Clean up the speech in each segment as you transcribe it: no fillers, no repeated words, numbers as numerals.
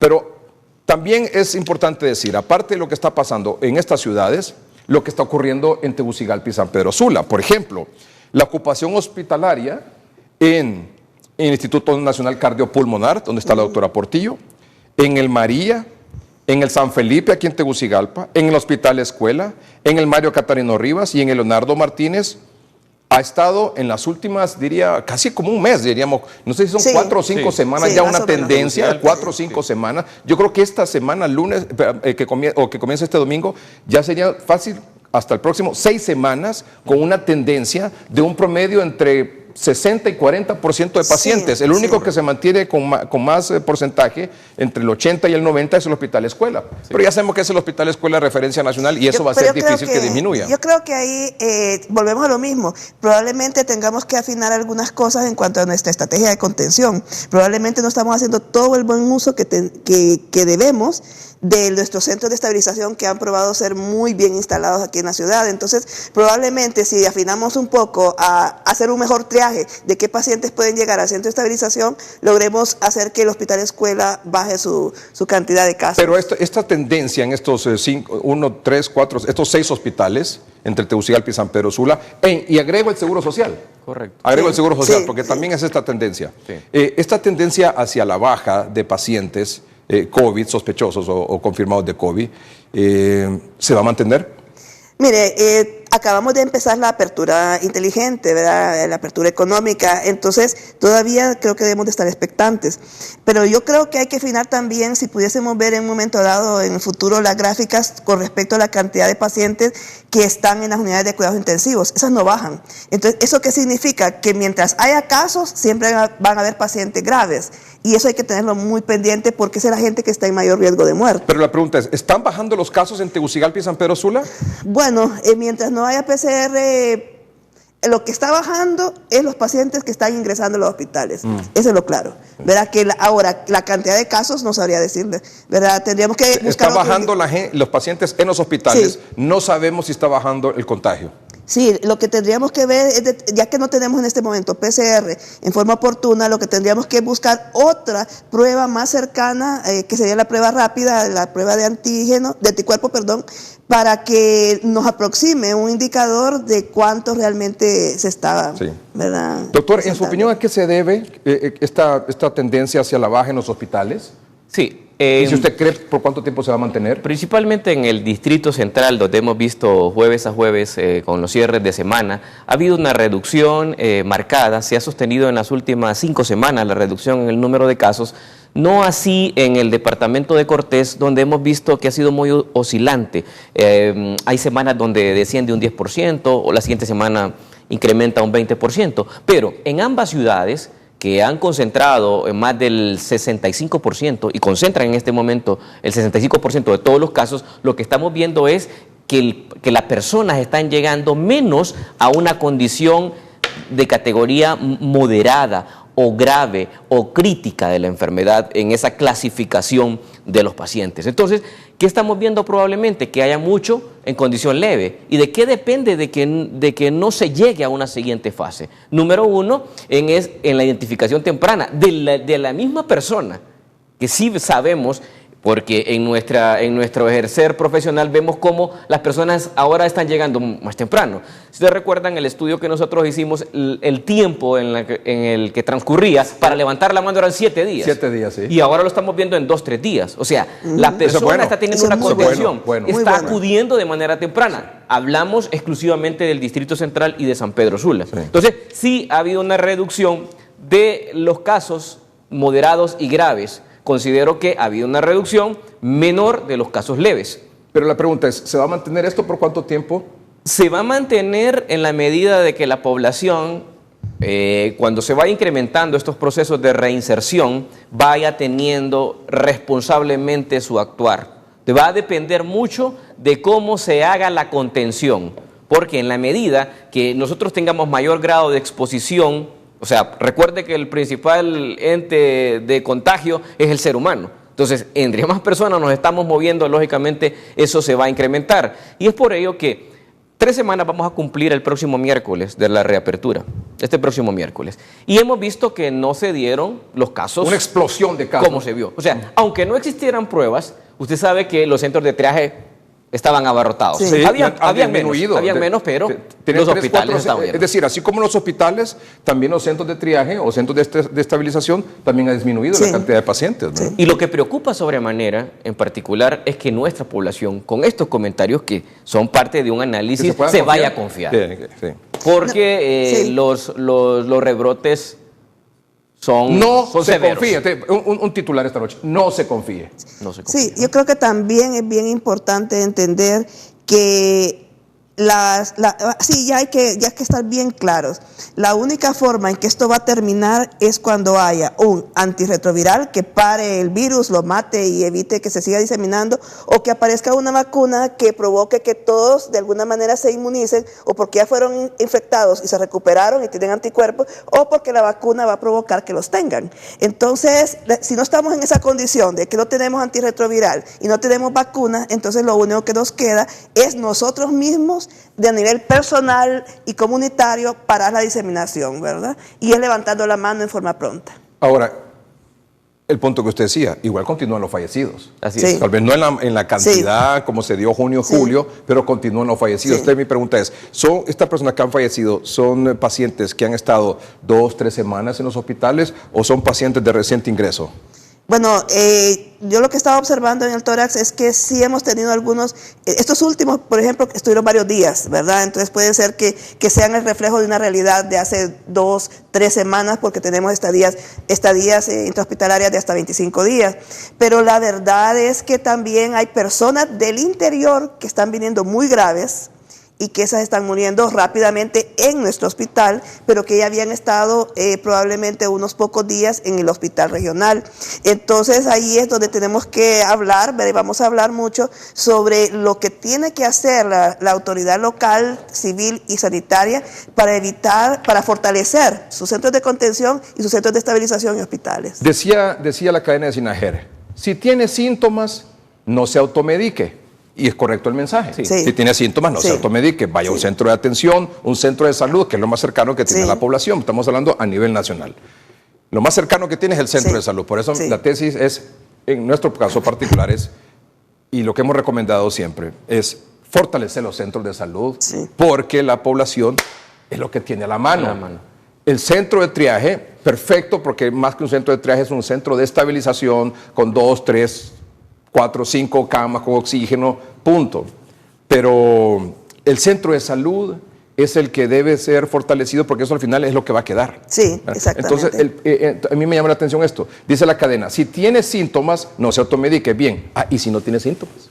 Pero también es importante decir, aparte de lo que está pasando en estas ciudades, lo que está ocurriendo en Tegucigalpa y San Pedro Sula. Por ejemplo, la ocupación hospitalaria en el Instituto Nacional Cardiopulmonar, donde está la doctora Portillo, en el María, en el San Felipe, aquí en Tegucigalpa, en el Hospital Escuela, en el Mario Catarino Rivas y en el Leonardo Martínez, ha estado en las últimas, diría, casi como un mes, diríamos, no sé si son 4 o 5 semanas, ya una tendencia, 4 o 5 semanas. Yo creo que esta semana, lunes, que comienza este domingo, ya sería fácil hasta el próximo 6 semanas con una tendencia de un promedio entre 60 y 40% de pacientes. El único que se mantiene con más porcentaje, entre el 80 y el 90, es el Hospital Escuela. Pero ya sabemos que es el Hospital Escuela de referencia nacional y eso va a ser difícil que disminuya. Yo creo que ahí volvemos a lo mismo. Probablemente tengamos que afinar algunas cosas en cuanto a nuestra estrategia de contención. Probablemente no estamos haciendo todo el buen uso que debemos de nuestros centros de estabilización que han probado ser muy bien instalados aquí en la ciudad. Entonces, probablemente si afinamos un poco a hacer un mejor triaje de qué pacientes pueden llegar al centro de estabilización, logremos hacer que el Hospital Escuela baje su cantidad de casos. Pero esta tendencia en estos 6 hospitales, entre Tegucigalpa y San Pedro Sula, y agrego el Seguro Social. Correcto. Agrego el Seguro Social, porque también es esta tendencia. Esta tendencia hacia la baja de pacientes COVID, sospechosos o confirmados de COVID, ¿se va a mantener? Mire, acabamos de empezar la apertura inteligente, ¿verdad? La apertura económica, entonces todavía creo que debemos de estar expectantes. Pero yo creo que hay que afinar también, si pudiésemos ver en un momento dado en el futuro las gráficas con respecto a la cantidad de pacientes que están en las unidades de cuidados intensivos. Esas no bajan. Entonces, ¿eso qué significa? Que mientras haya casos, siempre van a haber pacientes graves. Y eso hay que tenerlo muy pendiente porque esa es la gente que está en mayor riesgo de muerte. Pero la pregunta es, ¿están bajando los casos en Tegucigalpa y San Pedro Sula? Bueno, mientras no haya PCR, lo que está bajando es los pacientes que están ingresando a los hospitales. Eso es lo claro. ¿Verdad? Que ahora, la cantidad de casos no sabría decirle. ¿Verdad? Tendríamos que buscar... Está bajando los pacientes en los hospitales. Sí. No sabemos si está bajando el contagio. Sí, lo que tendríamos que ver, ya que no tenemos en este momento PCR en forma oportuna, lo que tendríamos que buscar otra prueba más cercana, que sería la prueba rápida, la prueba de anticuerpo, para que nos aproxime un indicador de cuánto realmente se está, ¿verdad? Doctor, en su opinión, ¿a qué se debe esta tendencia hacia la baja en los hospitales? Sí. ¿Y si usted cree por cuánto tiempo se va a mantener? Principalmente en el Distrito Central, donde hemos visto jueves a jueves con los cierres de semana, ha habido una reducción marcada, se ha sostenido en las últimas 5 semanas la reducción en el número de casos, no así en el departamento de Cortés, donde hemos visto que ha sido muy oscilante. Hay semanas donde desciende un 10% o la siguiente semana incrementa un 20%, pero en ambas ciudades que han concentrado en más del 65% y concentran en este momento el 65% de todos los casos, lo que estamos viendo es que las personas están llegando menos a una condición de categoría moderada o grave o crítica de la enfermedad en esa clasificación de los pacientes. Entonces, ¿qué estamos viendo probablemente? Que haya mucho en condición leve. ¿Y de qué depende de que no se llegue a una siguiente fase? Número 1, en la identificación temprana de la misma persona, que sí sabemos, porque en nuestro ejercer profesional vemos cómo las personas ahora están llegando más temprano. Si ustedes recuerdan el estudio que nosotros hicimos, el tiempo en el que transcurría para levantar la mano eran 7 días. 7 días, sí. Y ahora lo estamos viendo en 2-3 días. O sea, la persona está teniendo una contención, está acudiendo de manera temprana. Hablamos exclusivamente del Distrito Central y de San Pedro Sula. Sí. Entonces, sí ha habido una reducción de los casos moderados y graves. Considero que ha habido una reducción menor de los casos leves. Pero la pregunta es, ¿se va a mantener esto por cuánto tiempo? Se va a mantener en la medida de que la población, cuando se vaya incrementando estos procesos de reinserción, vaya teniendo responsablemente su actuar. Va a depender mucho de cómo se haga la contención, porque en la medida que nosotros tengamos mayor grado de exposición, o sea, recuerde que el principal ente de contagio es el ser humano. Entonces, entre más personas nos estamos moviendo, lógicamente eso se va a incrementar. Y es por ello que 3 semanas vamos a cumplir el próximo miércoles de la reapertura, este próximo miércoles. Y hemos visto que no se dieron los casos. Una explosión de casos. Como se vio. O sea, aunque no existieran pruebas, usted sabe que los centros de triaje estaban abarrotados. Sí, habían menos, pero los hospitales estaban llenos. Es decir, así como los hospitales, también los centros de triaje o centros de estabilización también ha disminuido la cantidad de pacientes, ¿no? Sí. Y lo que preocupa sobremanera, en particular, es que nuestra población, con estos comentarios que son parte de un análisis, se vaya a confiar. Sí. Porque los rebrotes son se severos. confíe. Un titular esta noche. No se confíe. No se confía. Sí, yo creo que también es bien importante entender que ya hay que estar bien claros. La única forma en que esto va a terminar es cuando haya un antirretroviral que pare el virus, lo mate y evite que se siga diseminando, o que aparezca una vacuna que provoque que todos de alguna manera se inmunicen, o porque ya fueron infectados y se recuperaron y tienen anticuerpos, o porque la vacuna va a provocar que los tengan. Entonces, si no estamos en esa condición de que no tenemos antirretroviral y no tenemos vacuna, entonces lo único que nos queda es nosotros mismos, de a nivel personal y comunitario, parar la diseminación, ¿verdad? Y es levantando la mano en forma pronta. Ahora, el punto que usted decía, igual continúan los fallecidos. Así Sí. es. Tal vez no en la cantidad como se dio junio, julio, pero continúan los fallecidos. Sí. Entonces mi pregunta es, ¿estas personas que han fallecido son pacientes que han estado 2, 3 semanas en los hospitales o son pacientes de reciente ingreso? Bueno, yo lo que estaba observando en el tórax es que sí hemos tenido algunos, estos últimos, por ejemplo, estuvieron varios días, ¿verdad? Entonces puede ser que sean el reflejo de una realidad de hace 2, 3 semanas, porque tenemos estadías intrahospitalarias de hasta 25 días. Pero la verdad es que también hay personas del interior que están viniendo muy graves, y que esas están muriendo rápidamente en nuestro hospital, pero que ya habían estado probablemente unos pocos días en el hospital regional. Entonces ahí es donde tenemos que hablar, vamos a hablar mucho sobre lo que tiene que hacer la autoridad local, civil y sanitaria para fortalecer sus centros de contención y sus centros de estabilización y hospitales. Decía la cadena de Sinajer, si tiene síntomas, no se automedique. Y es correcto el mensaje. Sí. Si tiene síntomas, no se automedique. Vaya a un centro de atención, un centro de salud, que es lo más cercano que tiene la población. Estamos hablando a nivel nacional. Lo más cercano que tiene es el centro de salud. Por eso la tesis es, en nuestro caso particular, y lo que hemos recomendado siempre, es fortalecer los centros de salud, porque la población es lo que tiene a la mano. El centro de triaje, perfecto, porque más que un centro de triaje es un centro de estabilización con 2, 3, 4, 5 camas con oxígeno, punto. Pero el centro de salud es el que debe ser fortalecido, porque eso al final es lo que va a quedar. Sí, exactamente. Entonces, a mí me llama la atención esto. Dice la cadena, si tiene síntomas, no se automedique. Bien, ¿y si no tiene síntomas?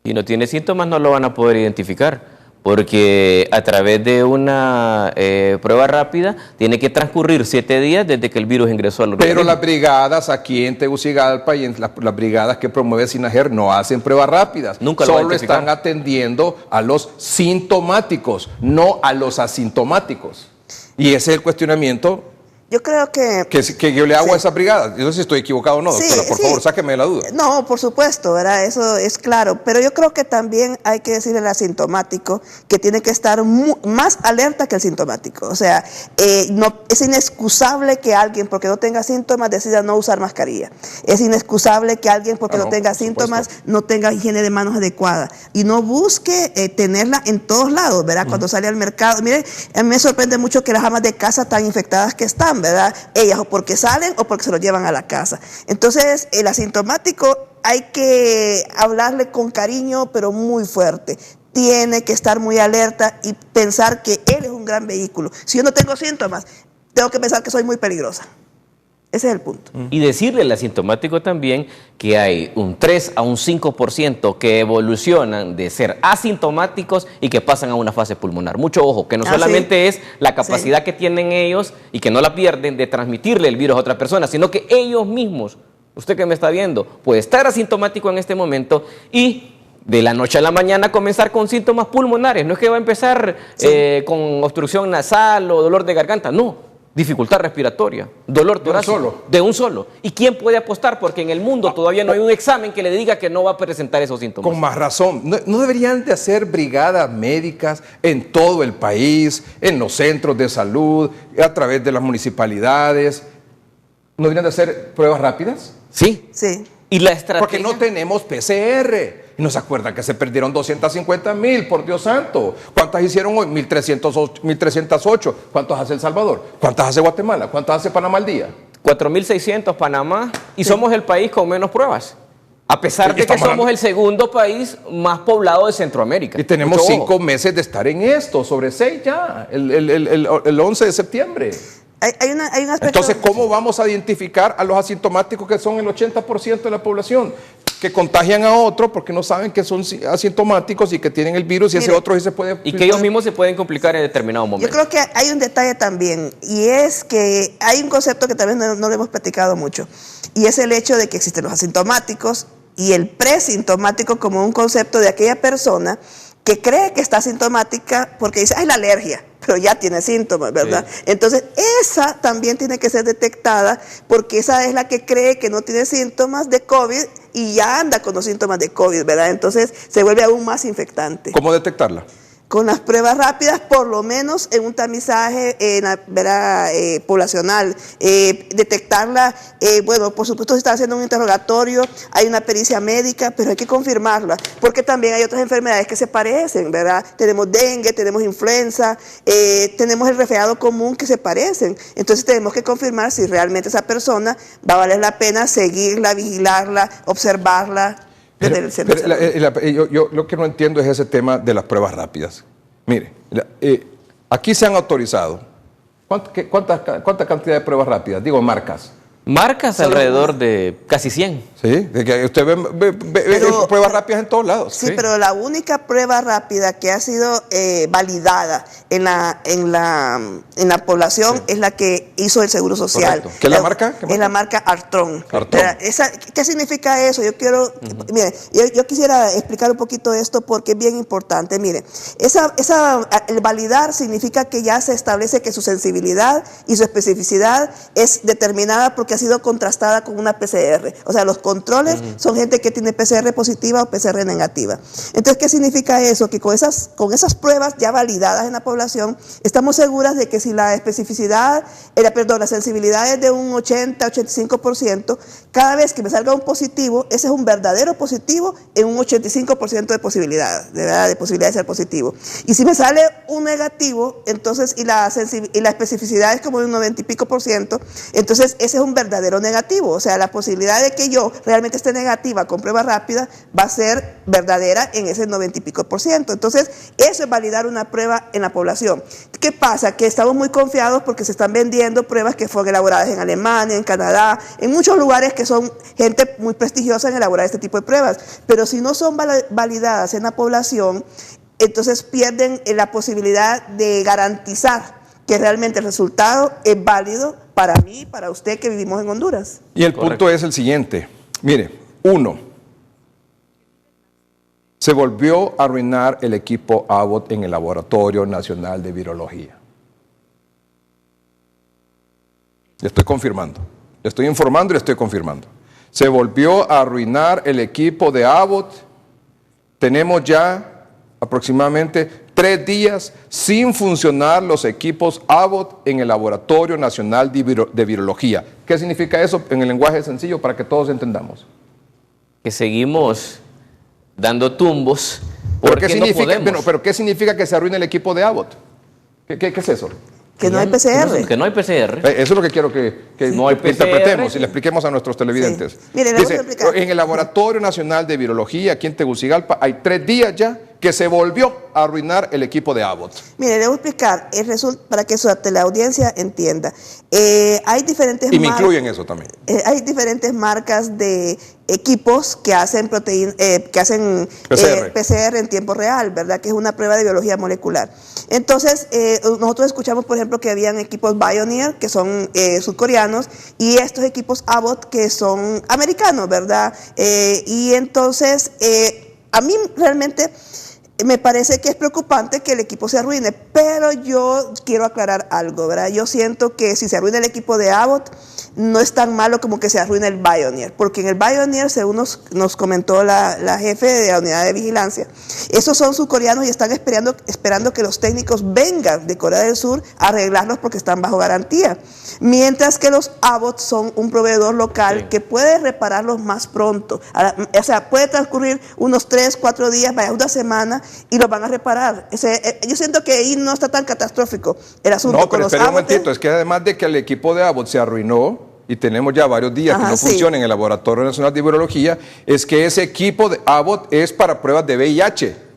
Si no tiene síntomas, no lo van a poder identificar, porque a través de una prueba rápida tiene que transcurrir 7 días desde que el virus ingresó al organismo. Pero las brigadas aquí en Tegucigalpa y en las brigadas que promueve Sinajer no hacen pruebas rápidas. Nunca lo Solo están atendiendo a los sintomáticos, no a los asintomáticos. Y ese es el cuestionamiento Yo creo que yo le hago a esa brigada. Yo no sé si estoy equivocado o no, doctora. Por favor, sáqueme de la duda. No, por supuesto, ¿verdad? Eso es claro. Pero yo creo que también hay que decirle al asintomático que tiene que estar más alerta que el sintomático. O sea, no, es inexcusable que alguien, porque no tenga síntomas, decida no usar mascarilla. Es inexcusable que alguien, porque no tenga síntomas, no tenga higiene de manos adecuada. Y no busque tenerla en todos lados, ¿verdad? Cuando sale al mercado. Mire, a mí me sorprende mucho que las amas de casa tan infectadas que están, ¿verdad? Ellas o porque salen o porque se lo llevan a la casa. Entonces, el asintomático hay que hablarle con cariño, pero muy fuerte. Tiene que estar muy alerta y pensar que él es un gran vehículo. Si yo no tengo síntomas, tengo que pensar que soy muy peligrosa. Ese es el punto. Y decirle al asintomático también que hay un 3 a un 5% que evolucionan de ser asintomáticos y que pasan a una fase pulmonar. Mucho ojo, que no solamente es la capacidad que tienen ellos y que no la pierden de transmitirle el virus a otra persona, sino que ellos mismos, usted que me está viendo, puede estar asintomático en este momento y de la noche a la mañana comenzar con síntomas pulmonares. No es que va a empezar con obstrucción nasal o dolor de garganta, no. dificultad respiratoria, dolor torácico. solo. De un solo. ¿Y quién puede apostar? Porque en el mundo todavía no hay un examen que le diga que no va a presentar esos síntomas. Con más razón. No deberían de hacer brigadas médicas en todo el país, en los centros de salud, a través de las municipalidades. ¿No deberían de hacer pruebas rápidas? Sí. Sí. Y la estrategia... Porque no tenemos PCR. ¿Y no se acuerdan que se perdieron 250,000? Por Dios santo. ¿Cuántas hicieron hoy? 1,308. ¿Cuántas hace El Salvador? ¿Cuántas hace Guatemala? ¿Cuántas hace Panamá al día? 4.600 Panamá, y somos el país con menos pruebas. A pesar de que somos el segundo país más poblado de Centroamérica. Y tenemos Mucho 5 ojo. meses de estar en esto, sobre 6 ya, el 11 de septiembre. Hay un aspecto... Entonces, ¿cómo vamos a identificar a los asintomáticos que son el 80% de la población? Que contagian a otro porque no saben que son asintomáticos y que tienen el virus y ese otro sí se puede... Y que ellos mismos se pueden complicar en determinado momento. Yo creo que hay un detalle también, y es que hay un concepto que tal vez no lo hemos platicado mucho, y es el hecho de que existen los asintomáticos y el presintomático como un concepto de aquella persona que cree que está asintomática porque dice, ay, la alergia, pero ya tiene síntomas, ¿verdad? Sí. Entonces, esa también tiene que ser detectada porque esa es la que cree que no tiene síntomas de COVID y ya anda con los síntomas de COVID, ¿verdad? Entonces, se vuelve aún más infectante. ¿Cómo detectarla? Con las pruebas rápidas, por lo menos en un tamizaje poblacional, detectarla, bueno, por supuesto se está haciendo un interrogatorio, hay una pericia médica, pero hay que confirmarla, porque también hay otras enfermedades que se parecen, ¿verdad? Tenemos dengue, tenemos influenza, tenemos el resfriado común que se parecen, entonces tenemos que confirmar si realmente esa persona va a valer la pena seguirla, vigilarla, observarla. Yo lo que no entiendo es ese tema de las pruebas rápidas. Mire, aquí se han autorizado. ¿Cuánta cantidad de pruebas rápidas? Digo, marcas. Marcas alrededor de casi 100. Sí, de que usted ve pruebas rápidas en todos lados. Sí, pero la única prueba rápida que ha sido validada en la población es la que hizo el Seguro Social. Correcto. ¿Qué es la marca? Es la marca Artron. Artron. ¿Qué significa eso? Yo quiero, mire, yo quisiera explicar un poquito esto porque es bien importante. Mire, el validar significa que ya se establece que su sensibilidad y su especificidad es determinada porque ha sido contrastada con una PCR. O sea, los controles son gente que tiene PCR positiva o PCR negativa. Entonces, ¿qué significa eso? Que con esas pruebas ya validadas en la población, estamos seguras de que si la especificidad, la sensibilidad es de un 80-85%, cada vez que me salga un positivo, ese es un verdadero positivo en un 85% de posibilidad, de posibilidad de ser positivo. Y si me sale un negativo, entonces, y la especificidad es como de un 90 y pico %, entonces ese es un verdadero negativo. O sea, la posibilidad de que yo realmente esté negativa con prueba rápida va a ser verdadera en ese 90 y pico %. Entonces, eso es validar una prueba en la población. ¿Qué pasa? Que estamos muy confiados porque se están vendiendo pruebas que fueron elaboradas en Alemania, en Canadá, en muchos lugares que son gente muy prestigiosa en elaborar este tipo de pruebas. Pero si no son validadas en la población, entonces pierden la posibilidad de garantizar que realmente el resultado es válido para mí y para usted que vivimos en Honduras. Y el punto es el siguiente. Mire, 1. Se volvió a arruinar el equipo Abbott en el Laboratorio Nacional de Virología. Le estoy confirmando. Le estoy informando y le estoy confirmando. Se volvió a arruinar el equipo de Abbott. Tenemos ya aproximadamente 3 días sin funcionar los equipos Abbott en el Laboratorio Nacional de Virología. ¿Qué significa eso en el lenguaje sencillo para que todos entendamos? Que seguimos dando tumbos ¿Pero porque qué significa, no podemos. pero ¿qué significa que se arruine el equipo de Abbott? ¿Qué es eso? Que no hay PCR. Que no hay PCR. Eso es lo que quiero que No hay interpretemos PCR. y le expliquemos a nuestros televidentes. Sí. Mire, le voy a Dice, explicar. en el Laboratorio Nacional de Virología, aquí en Tegucigalpa, hay 3 días ya que se volvió a arruinar el equipo de Abbott. Mire, le voy a explicar para que la audiencia entienda. Hay diferentes Y me incluyen eso también. hay diferentes marcas de equipos que hacen PCR en tiempo real, ¿verdad? Que es una prueba de biología molecular. Entonces, nosotros escuchamos, por ejemplo, que habían equipos Bioneer, que son surcoreanos, y estos equipos Abbott, que son americanos, ¿verdad? Y entonces, a mí realmente me parece que es preocupante que el equipo se arruine, pero yo quiero aclarar algo, ¿verdad? Yo siento que si se arruina el equipo de Abbott, no es tan malo como que se arruine el Bioneer, porque en el Bioneer, según nos comentó la jefe de la unidad de vigilancia, esos son surcoreanos y están esperando que los técnicos vengan de Corea del Sur a arreglarlos porque están bajo garantía, mientras que los Abbott son un proveedor local que puede repararlos más pronto. O sea, puede transcurrir unos 3, 4 días, vaya, una semana, y los van a reparar. Yo siento que ahí no está tan catastrófico el asunto. No, pero espera un momentito, es que además de que el equipo de Abbott se arruinó, y tenemos ya varios días que no funciona en el Laboratorio Nacional de Virología, es que ese equipo de Abbott es para pruebas de VIH.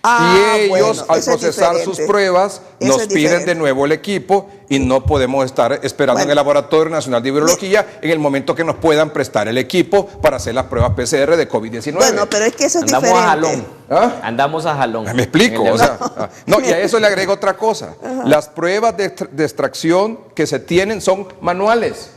Y ellos, al procesar sus pruebas, nos piden de nuevo el equipo y no podemos estar esperando en el Laboratorio Nacional de Virología en el momento que nos puedan prestar el equipo para hacer las pruebas PCR de COVID-19. Bueno, pero es que eso es Andamos diferente. a jalón. ¿Ah? Andamos a jalón. Me explico. O sea, no, y a eso le agrego otra cosa. Las pruebas de extracción que se tienen son manuales.